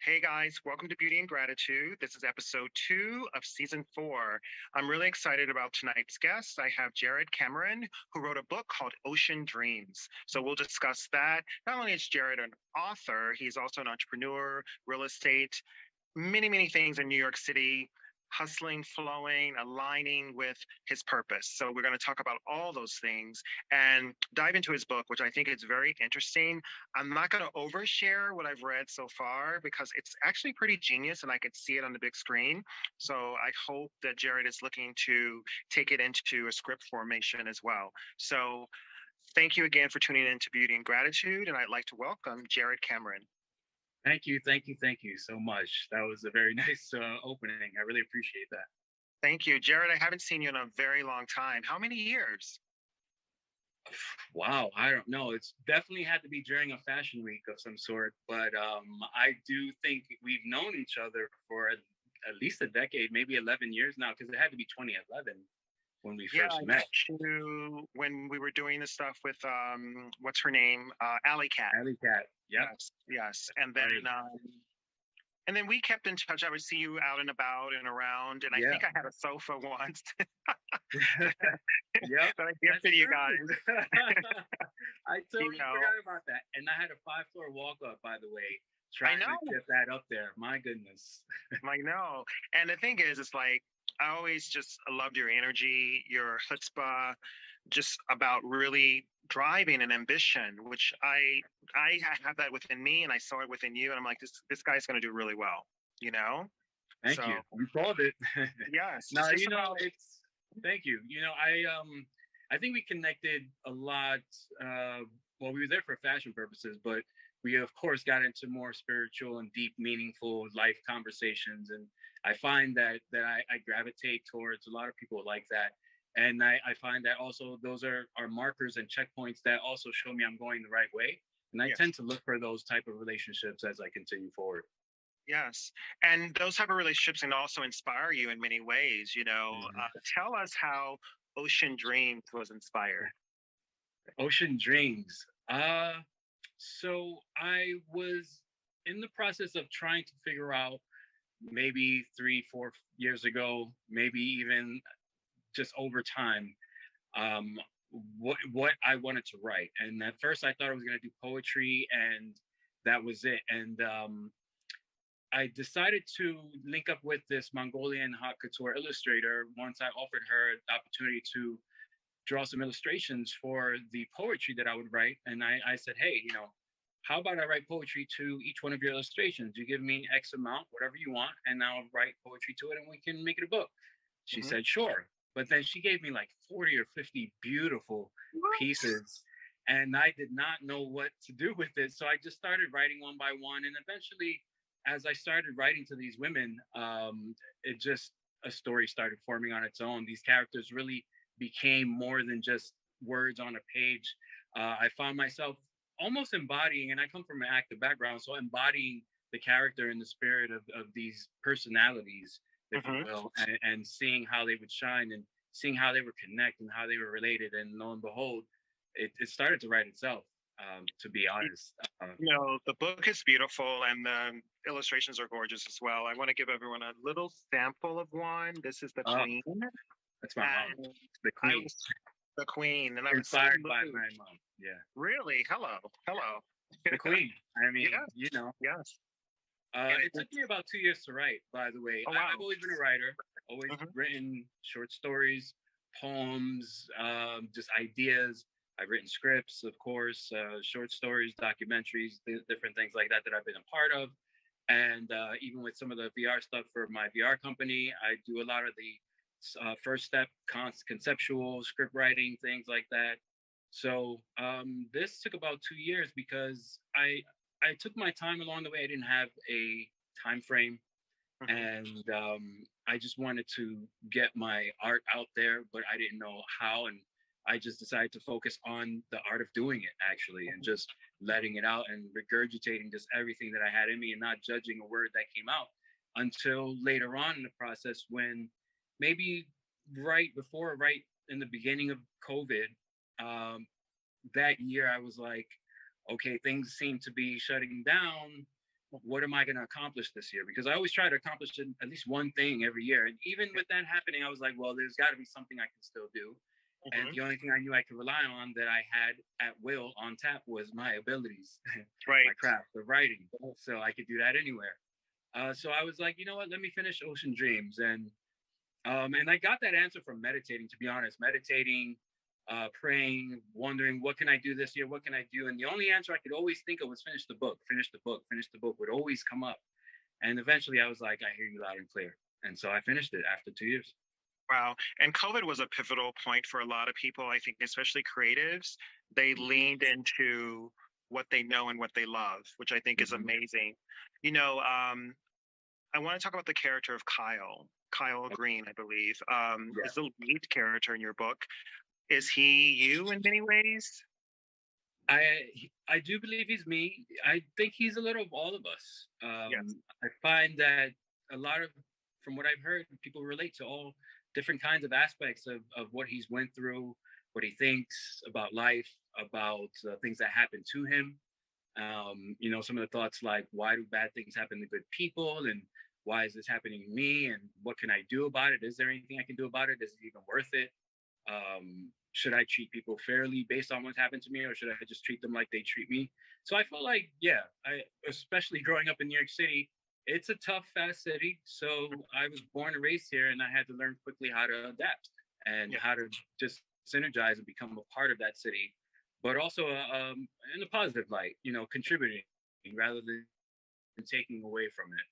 Hey guys, welcome to Beauty and Gratitude. This is episode 2 of season 4. I'm really excited about tonight's guest. I have JaRed Cameron, who wrote a book called Ocean Dreams. So we'll discuss that. Not only is JaRed an author, he's also an entrepreneur, real estate, many things in New York City, hustling, flowing, aligning with his purpose. So we're going to talk about all those things and dive into his book, which I think is very interesting. I'm not going to overshare what I've read so far because it's actually pretty genius and I could see it on the big screen. So I hope that JaRed is looking to take it into a script formation as well. So thank you again for tuning in to Beauty and Gratitude. And I'd like to welcome JaRed Cameron. Thank you so much. That was a very nice opening. I really appreciate that. Thank you. JaRed, I haven't seen you in a very long time. How many years? Wow, I don't know. It's definitely had to be during a fashion week of some sort, but I do think we've known each other for at least a decade, maybe 11 years now, because it had to be 2011 when we first met. When we were doing the stuff with what's her name, Alley Cat. Alley Cat. Yep. Yes. And then we kept in touch. I would see you out and about and around, and I think I had a sofa once. Yeah, that I gifted you guys. I totally forgot about that. And I had a 5-floor walk up, by the way, trying to get that up there. My goodness. I know. And the thing is, it's like, I always just loved your energy, your chutzpah, just about really driving and ambition, which I have that within me, and I saw it within you, and I'm like, this guy's going to do really well, you know. Thank you. You called it. Yes. No, it's. Thank you. I think we connected a lot. Well, we were there for fashion purposes, but we of course got into more spiritual and deep, meaningful life conversations, and I find that I gravitate towards a lot of people like that. And I find that also those are markers and checkpoints that also show me I'm going the right way. And I tend to look for those type of relationships as I continue forward. Yes. And those type of relationships can also inspire you in many ways, Tell us how Ocean Dreams was inspired. Ocean Dreams. So I was in the process of trying to figure out, maybe 3-4 years ago, maybe even just over time, what I wanted to write. And at first I thought I was going to do poetry and that was it. And I decided to link up with this Mongolian haute couture illustrator once I offered her the opportunity to draw some illustrations for the poetry that I would write. And I said, hey, how about I write poetry to each one of your illustrations? You give me X amount, whatever you want, and I'll write poetry to it and we can make it a book. She said, sure. But then she gave me like 40 or 50 beautiful pieces, and I did not know what to do with it. So I just started writing one by one. And eventually, as I started writing to these women, a story started forming on its own. These characters really became more than just words on a page. I found myself almost embodying, and I come from an active background, so embodying the character and the spirit of these personalities, if you will, and seeing how they would shine and seeing how they would connect and how they were related. And lo and behold, it started to write itself, to be honest. The book is beautiful and the illustrations are gorgeous as well. I want to give everyone a little sample of one. This is the Queen. That's my mom. The Queen. The Queen. And I was inspired by my mom. Yeah. Really? Hello. The Queen. I mean, Yes. It took me about 2 years to write, by the way. I've always been a writer, always written short stories, poems, just ideas. I've written scripts, of course, short stories, documentaries, different things like that I've been a part of. And even with some of the VR stuff for my VR company, I do a lot of the first step conceptual script writing, things like that. So this took about 2 years because I took my time along the way. I didn't have a time frame. Hmm. and I just wanted to get my art out there, but I didn't know how, and I just decided to focus on the art of doing it actually, and just letting it out and regurgitating just everything that I had in me and not judging a word that came out until later on in the process when maybe right in the beginning of COVID, um, that year I was like, okay, things seem to be shutting down. What am I going to accomplish this year? Because I always try to accomplish at least one thing every year. And even with that happening, I was like, well, there's got to be something I can still do. And Hmm. the only thing I knew I could rely on that I had at will on tap was my abilities, my Right. craft of writing. So I could do that anywhere. So I was like, you know what? Let me finish Ocean Dreams, and I got that answer from meditating. To be honest, meditating, praying, wondering what can I do this year? What can I do? And the only answer I could always think of was finish the book. Finish the book. Finish the book would always come up. And eventually, I was like, I hear you loud and clear. And so I finished it after 2 years. Wow. And COVID was a pivotal point for a lot of people. I think, especially creatives, they leaned into what they know and what they love, which I think is Mm-hmm. amazing. You know, I want to talk about the character of Kyle. Kyle Green, I believe, Yeah. is the lead character in your book. Is he you in many ways? I I do believe he's me. I think he's a little of all of us. Yes. I find that a lot of, from what I've heard, people relate to all different kinds of aspects of what he's went through, what he thinks about life, about things that happened to him. Some of the thoughts like, why do bad things happen to good people, and why is this happening to me, and what can I do about it? Is there anything I can do about it? Is it even worth it? Should I treat people fairly based on what's happened to me, or should I just treat them like they treat me? So I feel like, yeah, especially growing up in New York City, it's a tough, fast city. So I was born and raised here, and I had to learn quickly how to adapt and Yeah. how to just synergize and become a part of that city, but also in a positive light, contributing rather than taking away from it.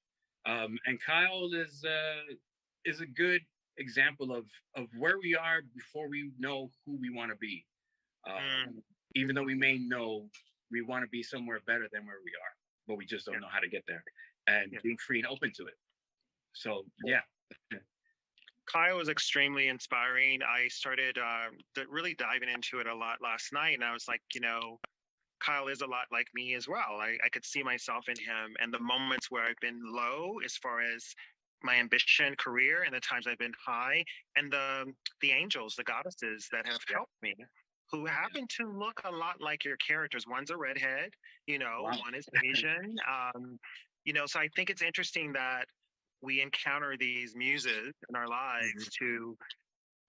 And Kyle is a good example of where we are before we know who we want to be. Mm, Even though we may know we want to be somewhere better than where we are, but we just yeah. don't know how to get there. And Yeah. being free and open to it. So yeah, Kyle was extremely inspiring. I started really diving into it a lot last night, and I was like, Kyle is a lot like me as well. I could see myself in him, and the moments where I've been low as far as my ambition, career, and the times I've been high, and the angels, the goddesses that have yeah, helped me, who yeah. happen to look a lot like your characters. One's a redhead, Wow. one is Asian. So I think it's interesting that we encounter these muses in our lives Mhm. to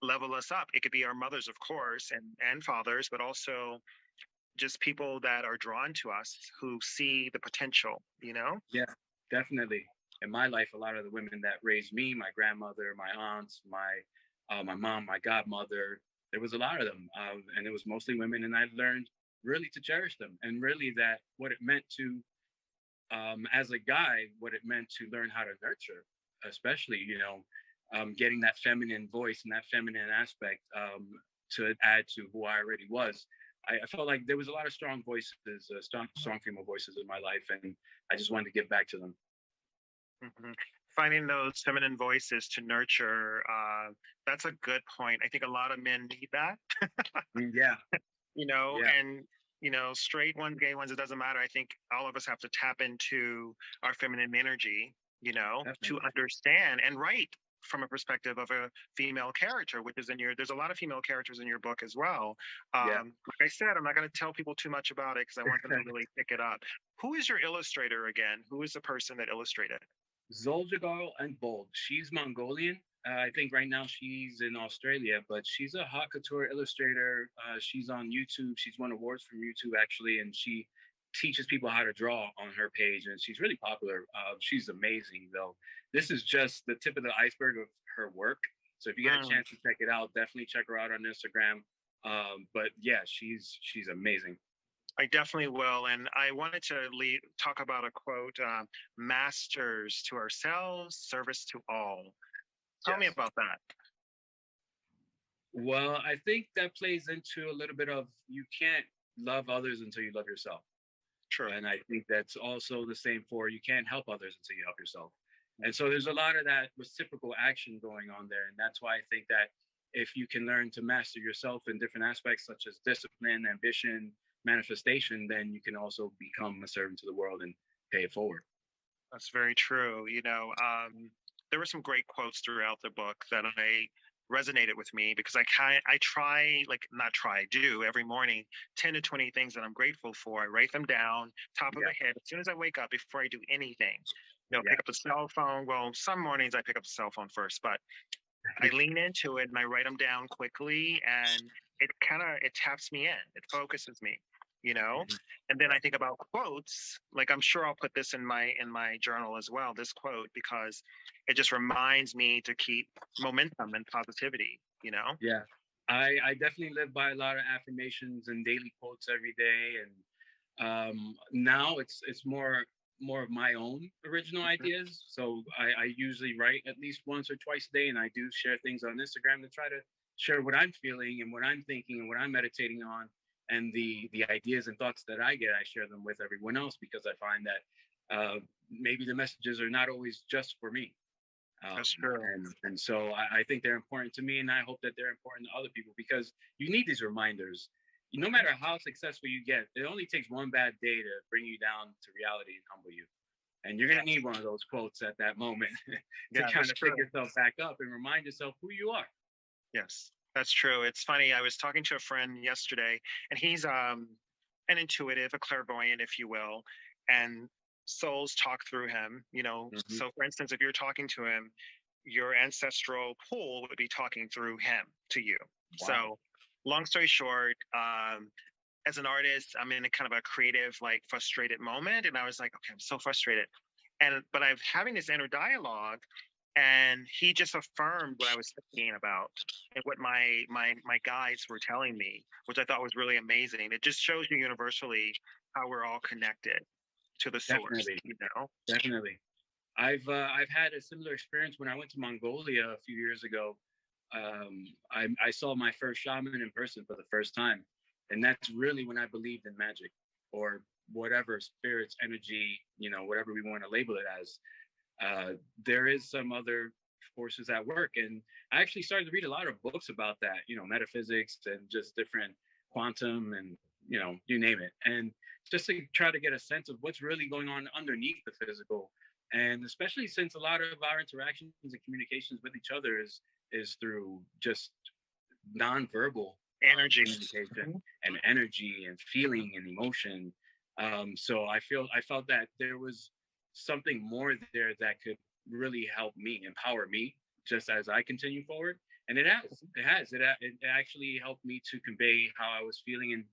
level us up. It could be our mothers, of course, and fathers, but also just people that are drawn to us who see the potential. Yeah, definitely. In my life, a lot of the women that raised me, my grandmother, my aunts, my mom, my godmother, there was a lot of them, and it was mostly women. And I learned really to cherish them, and really that what it meant to, as a guy, what it meant to learn how to nurture, especially getting that feminine voice and that feminine aspect, to add to who I already was. I felt like there was a lot of strong voices, strong female voices in my life, and I just wanted to give back to them. Hmm. Finding those feminine voices to nurture, that's a good point. I think a lot of men need that, Yeah, yeah, and, straight ones, gay ones, it doesn't matter. I think all of us have to tap into our feminine energy, to definitely. understand and write from a perspective of a female character, which is there's a lot of female characters in your book as well. Yeah. Like I said, I'm not going to tell people too much about it because I want them to really pick it up. Who is your illustrator again? Who is the person that illustrated? Zoljagal and Bold. She's Mongolian. I think right now she's in Australia, but she's a haute couture illustrator. She's on YouTube. She's won awards from YouTube actually, and she teaches people how to draw on her page, and she's really popular. She's amazing though. This is just the tip of the iceberg of her work. So if you get a Mm, chance to check it out, definitely check her out on Instagram. But yeah, she's amazing. I definitely will. And I wanted to talk about a quote: masters to ourselves, service to all. Tell me Yes. about that. Well, I think that plays into a little bit of you can't love others until you love yourself. True. And I think that's also the same for you can't help others until you help yourself. And so there's a lot of that reciprocal action going on there. And that's why I think that if you can learn to master yourself in different aspects, such as discipline, ambition, manifestation, then you can also become a servant to the world and pay it forward. That's very true. There were some great quotes throughout the book that I resonated with me because I try, like, not try, I do every morning 10 to 20 things that I'm grateful for. I write them down, top of Yeah. the head, as soon as I wake up before I do anything. Yeah. Pick up the cell phone. Well, some mornings I pick up the cell phone first, but I lean into it and I write them down quickly, and it taps me in. It focuses me, you know. Mhm. And then I think about quotes. Like, I'm sure I'll put this in my journal as well. This quote, because it just reminds me to keep momentum and positivity. You know. Yeah. I definitely live by a lot of affirmations and daily quotes every day. And now it's more of my own original Mhm. ideas. So I usually write at least once or twice a day, and I do share things on Instagram to try to share what I'm feeling and what I'm thinking and what I'm meditating on, and the ideas and thoughts that I get. I share them with everyone else because I find that maybe the messages are not always just for me. That's true. And so I think they're important to me, and I hope that they're important to other people because you need these reminders. No matter how successful you get, it only takes one bad day to bring you down to reality and humble you. And you're going to Yes. need one of those quotes at that moment to Yeah, kind that's of pick true. yourself back up and remind yourself who you are. Yes, that's true. It's funny. I was talking to a friend yesterday, and he's an intuitive, a clairvoyant, if you will, and souls talk through him. Hmm. So for instance, if you're talking to him, your ancestral pool would be talking through him to you. Wow. So, long story short, as an artist, I'm in a kind of a creative, like, frustrated moment, and I was like, okay, I'm so frustrated, but I'm having this inner dialogue, and he just affirmed what I was thinking about and what my guides were telling me, which I thought was really amazing. It just shows you universally how we're all connected to the source, Definitely. you know? Definitely. I've had a similar experience when I went to Mongolia a few years ago. I saw my first shaman in person for the first time, and that's really when I believed in magic or whatever spirits, energy, whatever we want to label it as. Uh, there is some other forces at work, and I actually started to read a lot of books about that. Metaphysics and just different quantum and you name it, and just to try to get a sense of what's really going on underneath the physical. And especially since a lot of our interactions and communications with each other is through just nonverbal Energy. communication Mhm. and energy and feeling and emotion. So I felt that there was something more there that could really help me, empower me, just as I continue forward. And it actually helped me to convey how I was feeling, and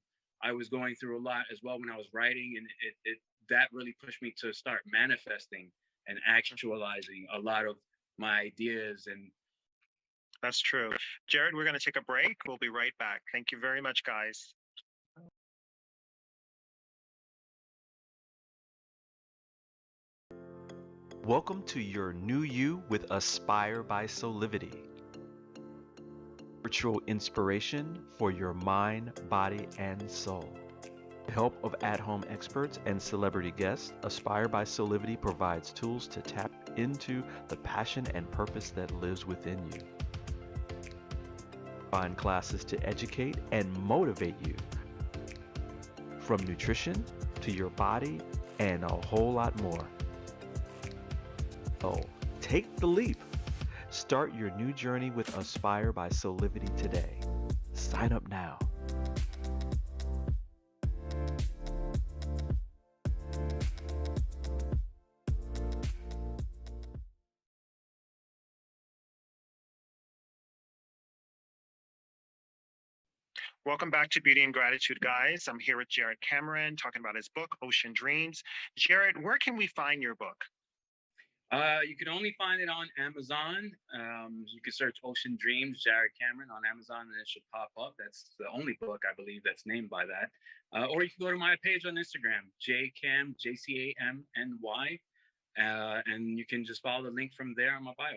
I was going through a lot as well when I was writing, and it that really pushed me to start manifesting and actualizing a lot of my ideas. And That's true. JaRed, we're going to take a break. We'll be right back. Thank you very much, guys. Welcome to your new you with Aspire by Solivity. Virtual inspiration for your mind, body, and soul. With the help of at-home experts and celebrity guests, Aspire by Solivity provides tools to tap into the passion and purpose that lives within you. Find classes to educate and motivate you, from nutrition to your body and a whole lot more. So, take the leap. Start your new journey with Aspire by Solivity today. Sign up now. Welcome back to Beauty and Gratitude, guys. I'm here with JaRed Cameron talking about his book, Ocean Dreams. JaRed, where can we find your book? You can only find it on Amazon. You can search Ocean Dreams, JaRed Cameron on Amazon, and it should pop up. That's the only book I believe that's named by that. Or you can go to my page on Instagram, JCamNY, and you can just follow the link from there on my bio.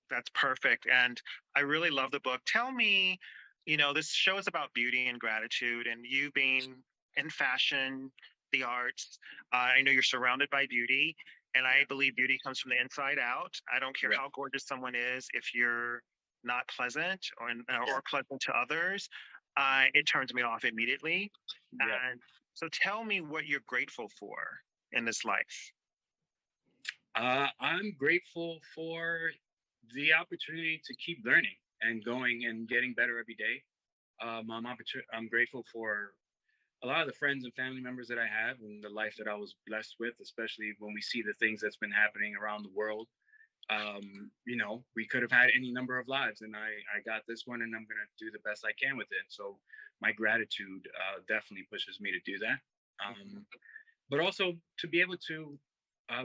That's perfect. And I really love the book. Tell me, this show is about beauty and gratitude, and you being in fashion, the arts. I know you're surrounded by beauty. And I believe beauty comes from the inside out. I don't care Yeah. how gorgeous someone is, if you're not pleasant Yeah. or pleasant to others, it turns me off immediately. Yeah. And so tell me what you're grateful for in this life. I'm grateful for the opportunity to keep learning and going and getting better every day. I'm grateful for a lot of the friends and family members that I have and the life that I was blessed with, especially when we see the things that's been happening around the world. We could have had any number of lives, and I got this one, and I'm going to do the best I can with it. So my gratitude definitely pushes me to do that. But also to be able to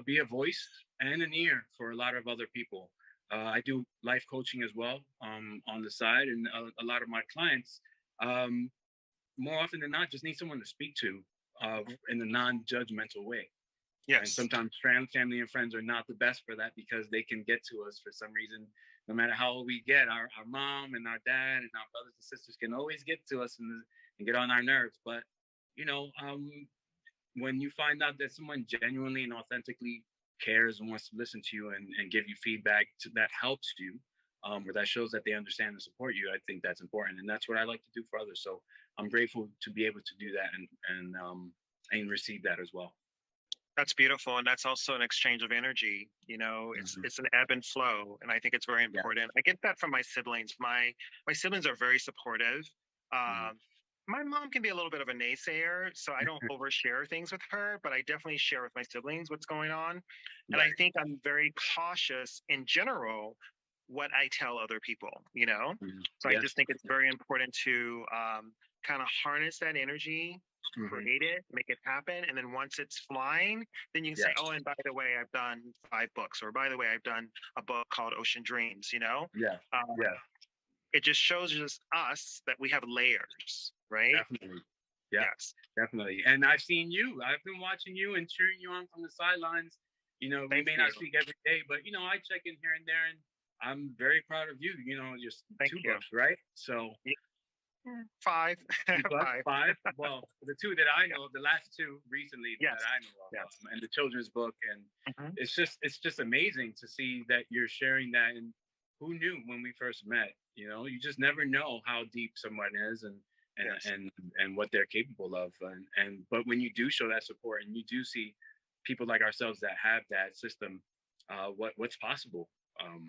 be a voice and an ear for a lot of other people. I do life coaching as well on the side, and a lot of my clients, more often than not, just need someone to speak to in a non-judgmental way. And Yes. sometimes family and friends are not the best for that because they can get to us for some reason. No matter how old we get, our mom and our dad and our brothers and sisters can always get to us and get on our nerves. But, when you find out that someone genuinely and authentically cares and wants to listen to you and give you feedback that helps you, or that shows that they understand and support you, I think that's important. And that's what I like to do for others. So I'm grateful to be able to do that and receive that as well. That's beautiful, and that's also an exchange of energy. It's an ebb and flow, and I think it's very important. I get that from my siblings. My siblings are very supportive. My mom can be a little bit of a naysayer, so I don't overshare things with her, but I definitely share with my siblings what's going on. And I think I'm very cautious in general what I tell other people. So I just think it's very important to kind of harness that energy, create it, make it happen, and then once it's flying, then you can say, oh, and by the way, I've done 5 books, or by the way, I've done a book called Ocean Dreams. It just shows just us that we have layers, right? Definitely. Yes, definitely. And I've seen you. I've been watching you and cheering you on from the sidelines. We may not speak every day, but I check in here and there, and I'm very proud of you. Just 2 books, right? So 5. 5. Well, the 2 that I know, the last 2 recently that I know of, and the children's book, and it's just amazing to see that you're sharing that. And who knew when we first met? You just never know how deep someone is and what they're capable of. But when you do show that support and you do see people like ourselves that have that system, what's possible.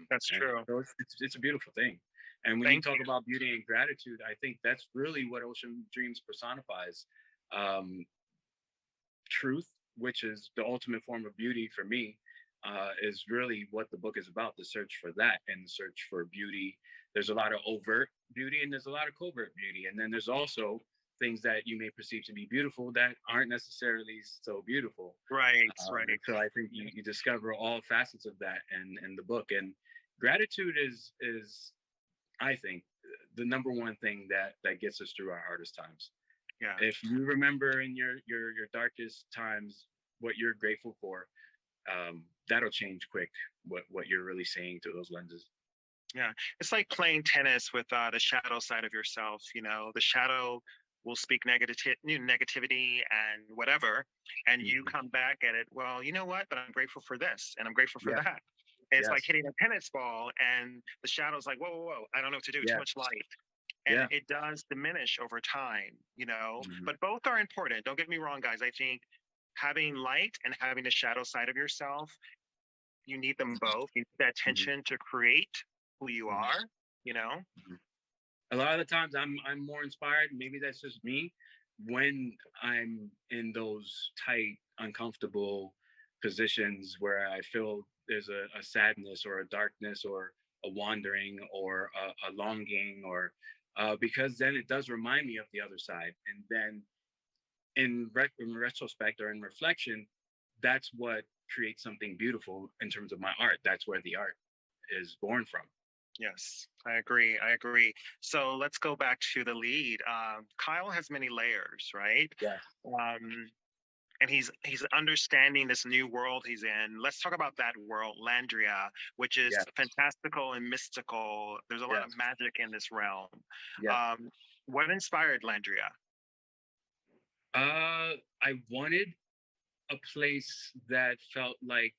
That's true. So it's a beautiful thing. And when you talk about beauty and gratitude, I think that's really what Ocean Dreams personifies. Truth, which is the ultimate form of beauty for me, is really what the book is about, the search for that and the search for beauty. There's a lot of overt beauty and there's a lot of covert beauty. And then there's also things that you may perceive to be beautiful that aren't necessarily so beautiful. Right. So I think you discover all facets of that in the book. And gratitude is I think the number one thing that gets us through our hardest times. Yeah. If you remember in your darkest times what you're grateful for, that'll change quick what you're really saying to those lenses. Yeah, it's like playing tennis with the shadow side of yourself. The shadow will speak negativity and whatever, and you come back at it. Well, you know what? But I'm grateful for this, and I'm grateful for that. It's like hitting a tennis ball, and the shadow's like, whoa, whoa, whoa! I don't know what to do. Too much light, and it does diminish over time. But both are important. Don't get me wrong, guys. I think having light and having the shadow side of yourself, you need them both. You need that tension to create who you are. A lot of the times I'm more inspired. Maybe that's just me when I'm in those tight, uncomfortable positions where I feel there's a sadness or a darkness or a wandering or a longing or because then it does remind me of the other side. And then in retrospect or in reflection, that's what creates something beautiful in terms of my art. That's where the art is born from. Yes, I agree. So let's go back to the lead. Kyle has many layers, right? Yeah. And he's understanding this new world he's in. Let's talk about that world, Landria, which is fantastical and mystical. There's a lot of magic in this realm. What inspired Landria? I wanted a place that felt like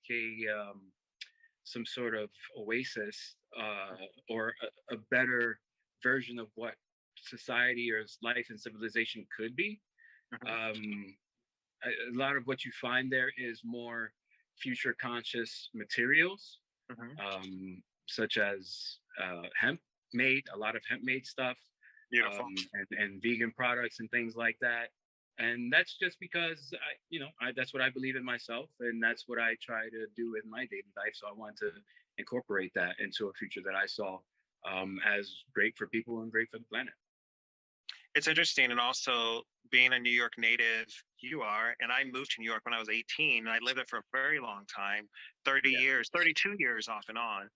some sort of oasis, or a better version of what society or life and civilization could be. Um, a lot of what you find there is more future conscious materials, such as hemp made, a lot of hemp made stuff, Beautiful. and vegan products and things like that. And that's just because that's what I believe in myself, and that's what I try to do in my daily life. So I want to incorporate that into a future that I saw as great for people and great for the planet. It's interesting, and also being a New York native, you are, and I moved to New York when I was 18, and I lived there for a very long time, 30 years, 32 years off and on.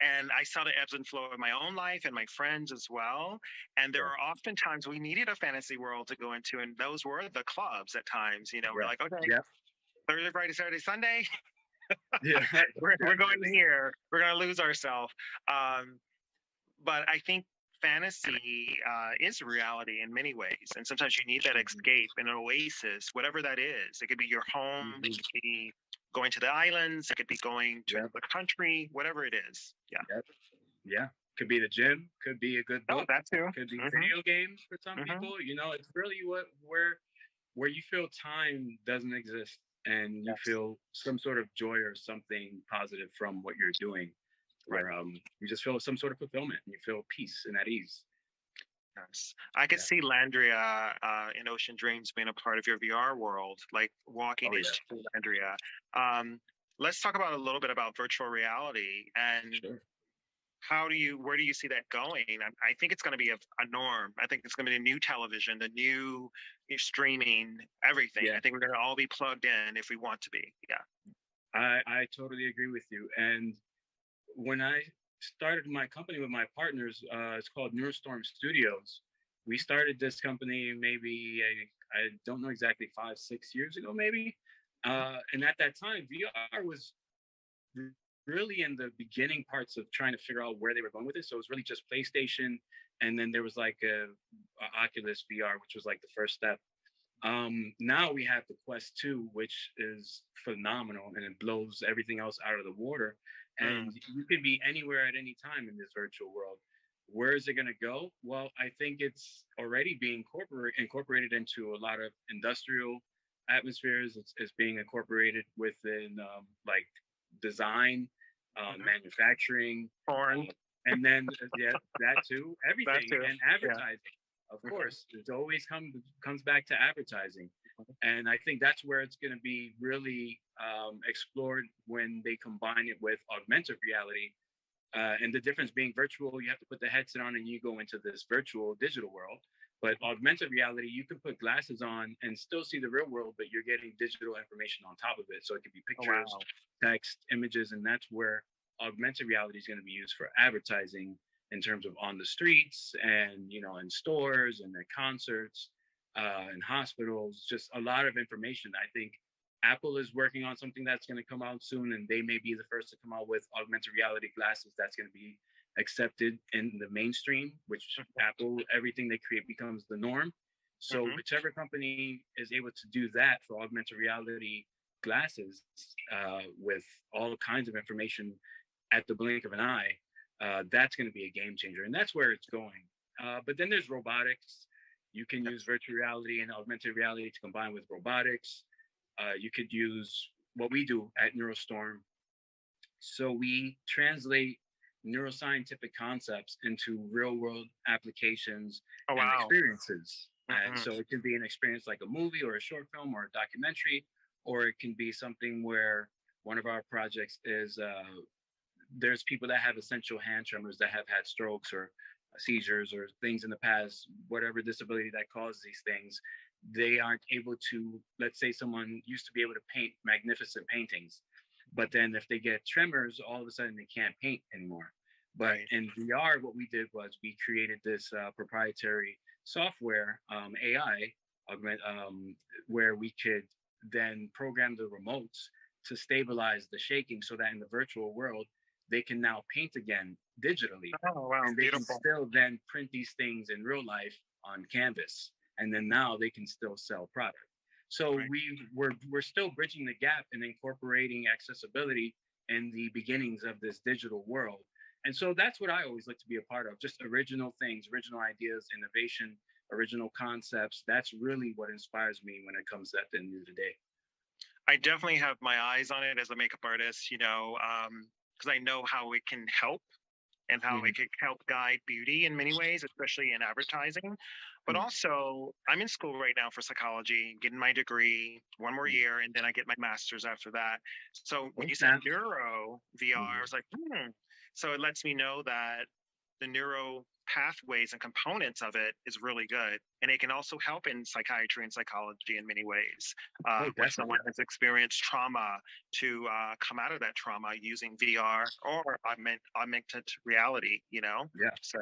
And I saw the ebbs and flow of my own life and my friends as well. And there are often times we needed a fantasy world to go into, and those were the clubs at times. We're like, okay, Thursday, Friday, Saturday, Sunday. we're going here. We're going to lose ourselves. But I think fantasy is reality in many ways, and sometimes you need that escape and an oasis, whatever that is. It could be your home, it could be going to the islands, it could be going to the country, whatever it is. Could be the gym, could be a good book, that too. Could be video games for some people. It's really where you feel time doesn't exist, and you feel some sort of joy or something positive from what you're doing. Where you just feel some sort of fulfillment, and you feel peace and at ease. Yes. I could see Landria in Ocean Dreams being a part of your VR world, like walking into Landria. Let's talk about a little bit about virtual reality and where do you see that going? I think it's going to be a norm. I think it's going to be the new television, the new streaming, everything. I think we're going to all be plugged in if we want to be. I totally agree with you. And when I started my company with my partners, it's called NeuroStorm Studios. We started this company maybe, I don't know exactly, 5-6 years ago, maybe. And at that time, VR was really in the beginning parts of trying to figure out where they were going with it. So it was really just PlayStation. And then there was like a Oculus VR, which was like the first step. Now we have the Quest 2, which is phenomenal, and it blows everything else out of the water. And you can be anywhere at any time in this virtual world. Where is it going to go? Well, I think it's already being incorporated into a lot of industrial atmospheres. It's being incorporated within like design, manufacturing, and then that too, everything, and advertising. Of course, it always comes back to advertising. And I think that's where it's going to be really explored when they combine it with augmented reality. And the difference being virtual, you have to put the headset on and you go into this virtual digital world. But augmented reality, you can put glasses on and still see the real world, but you're getting digital information on top of it. So it could be pictures, text, images, and that's where augmented reality is going to be used for advertising in terms of on the streets and, in stores and at concerts. In hospitals, just a lot of information. I think Apple is working on something that's going to come out soon, and they may be the first to come out with augmented reality glasses that's going to be accepted in the mainstream, which Apple, everything they create becomes the norm. So whichever company is able to do that for augmented reality glasses with all kinds of information at the blink of an eye, that's going to be a game changer. And that's where it's going. But then there's robotics. You can use virtual reality and augmented reality to combine with robotics. You could use what we do at NeuroStorm. So we translate neuroscientific concepts into real world applications and experiences. And so it can be an experience like a movie or a short film or a documentary, or it can be something where one of our projects is there's people that have essential hand tremors that have had strokes or seizures or things in the past, whatever disability that causes these things. They aren't able to, let's say someone used to be able to paint magnificent paintings, but then if they get tremors, all of a sudden they can't paint anymore. But in VR, what we did was we created this proprietary software, AI, where we could then program the remotes to stabilize the shaking so that in the virtual world, they can now paint again digitally. And they can still then print these things in real life on canvas. And then now they can still sell product. So Right. we're still bridging the gap and incorporating accessibility in the beginnings of this digital world. And so that's what I always like to be a part of, just original things, original ideas, innovation, original concepts. That's really what inspires me when it comes to at the end of the day. I definitely have my eyes on it as a makeup artist, because I know how it can help and how Hmm. it can help guide beauty in many ways, especially in advertising. But also, I'm in school right now for psychology, getting my degree, one more Hmm. year, and then I get my master's after that. So when Oh, you said snap. neuro VR, I Hmm. was like, hmm. So it lets me know that the neuro pathways and components of it is really good. And it can also help in psychiatry and psychology in many ways, Oh, where definitely. someone has experienced trauma to come out of that trauma using VR or augmented reality. Yeah. So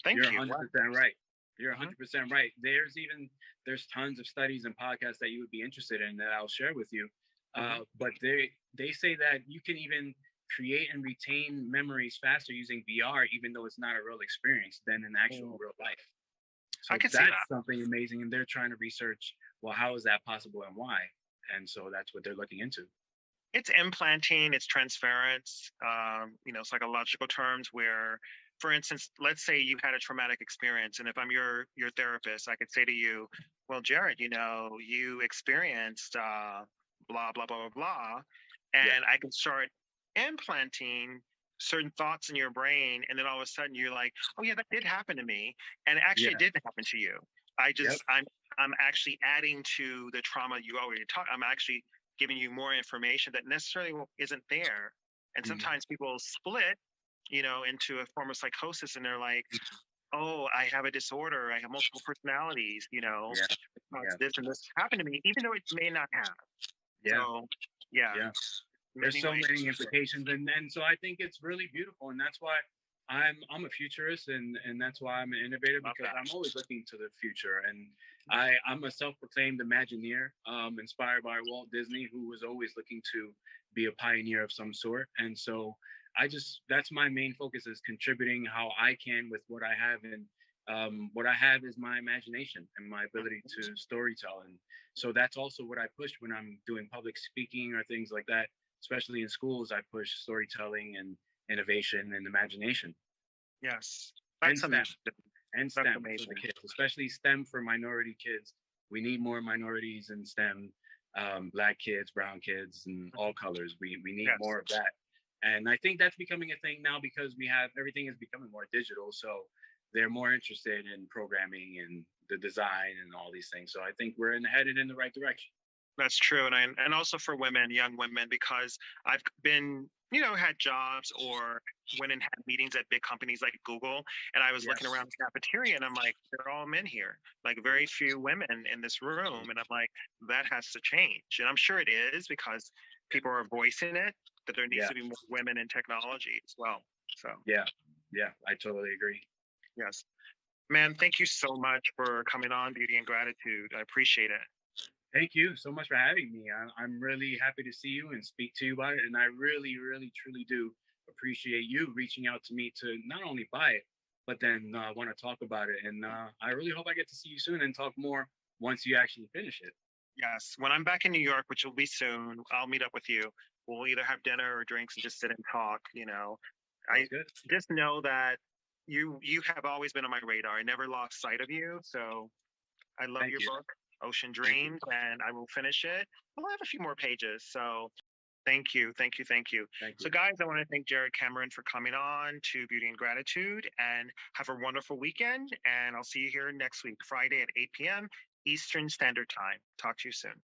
thank You're you. Wow. 100% right. You're Mhm. 100% right. There's tons of studies and podcasts that you would be interested in that I'll share with you. Mhm. But they say that you can even create and retain memories faster using VR, even though it's not a real experience than in actual Mm. real life. I So can see that's that. something amazing, and they're trying to research. Well, how is that possible and why? And so that's what they're looking into. It's implanting, it's transference, psychological terms where, for instance, let's say you had a traumatic experience, and if I'm your therapist, I could say to you, well, JaRed, you experienced blah blah blah blah blah, Yeah, and I can start implanting certain thoughts in your brain, and then all of a sudden you're like, oh yeah, that did happen to me, and actually it yeah, didn't happen to you. I yep, just I'm actually adding to the trauma you already talked. I'm actually giving you more information that necessarily isn't there. And mhm, sometimes people split, into a form of psychosis, and they're like, "Oh, I have a disorder. I have multiple personalities. yeah, Because yeah, this and this happened to me, even though it may not have." yeah, So, yeah, yeah. There's many so ways. many implications, and so I think it's really beautiful, and that's why I'm a futurist, and that's why I'm an innovator, Love because that. I'm always looking to the future. And I'm a self-proclaimed Imagineer, inspired by Walt Disney, who was always looking to be a pioneer of some sort. And so that's my main focus, is contributing how I can with what I have. And what I have is my imagination and my ability to storytell. And so that's also what I push when I'm doing public speaking or things like that, especially in schools. I push storytelling and innovation and imagination, Yes, and that's STEM, amazing. and That's STEM for the amazing. kids, especially STEM for minority kids. We need more minorities in STEM, black kids, brown kids, and all colors. We need Yes. more of that. And I think that's becoming a thing now, because everything is becoming more digital. So they're more interested in programming and the design and all these things. So I think we're headed in the right direction. That's true, and also for women, young women, because I've been, had jobs or went and had meetings at big companies like Google, and I was looking Yes. around the cafeteria, and I'm like, they're all men here, like very few women in this room, and I'm like, that has to change, and I'm sure it is because people are voicing it that there needs Yeah. to be more women in technology as well. So Yeah. Yeah. I totally agree. yes, man, thank you so much for coming on Beauty and Gratitude. I appreciate it. Thank you so much for having me. I'm really happy to see you and speak to you about it. And I really, really, truly do appreciate you reaching out to me to not only buy it, but then want to talk about it. And I really hope I get to see you soon and talk more once you actually finish it. Yes, when I'm back in New York, which will be soon, I'll meet up with you. We'll either have dinner or drinks and just sit and talk. I Sounds good. just know that you have always been on my radar. I never lost sight of you. So I love Thank your you. book, Ocean Thank you. Dreams, and I will finish it. I'll have a few more pages. So thank you, thank you, thank you. Thank So you. guys, I want to thank JaRed Cameron for coming on to Beauty and Gratitude, and have a wonderful weekend. And I'll see you here next week, Friday at 8 p.m. Eastern Standard Time. Talk to you soon.